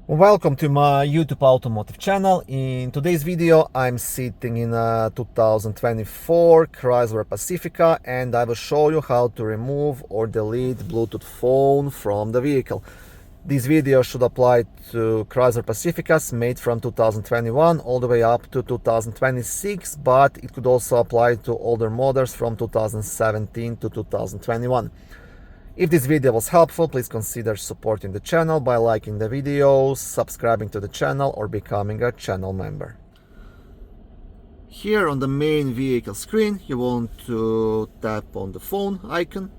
Welcome to my YouTube automotive channel. In today's video I'm sitting in a 2024 Chrysler Pacifica and I will show you how to remove or delete Bluetooth phone from the vehicle. This video should apply to Chrysler Pacificas made from 2021 all the way up to 2026, but it could also apply to older models from 2017 to 2021. If this video was helpful, please consider supporting the channel by liking the video, subscribing to the channel, or becoming a channel member. Here on the main vehicle screen, you want to tap on the phone icon,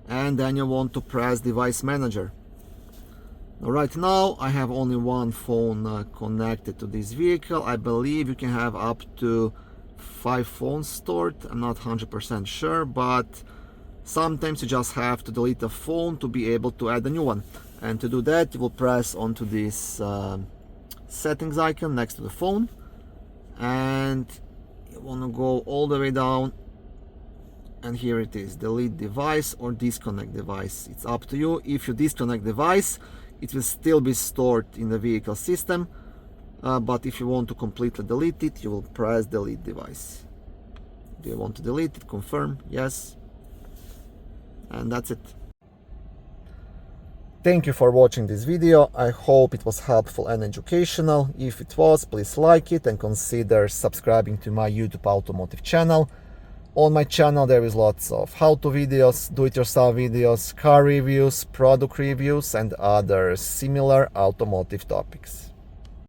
and then you want to press Device Manager. Now, right now, I have only one phone connected to this vehicle. I believe you can have up to 5 phones stored. I'm not 100% sure, but sometimes you just have to delete a phone to be able to add a new one. And to do that, you will press onto this settings icon next to the phone. And you want to go all the way down. And here it is, delete device or disconnect device. It's up to you. If you disconnect device, it will still be stored in the vehicle system. But if you want to completely delete it, you will press delete device. Do you want to delete it? Confirm, yes. And that's it. Thank you for watching this video. I hope it was helpful and educational. If it was, please like it and consider subscribing to my YouTube automotive channel. On my channel there is lots of how-to videos, do-it-yourself videos, car reviews, product reviews, and other similar automotive topics.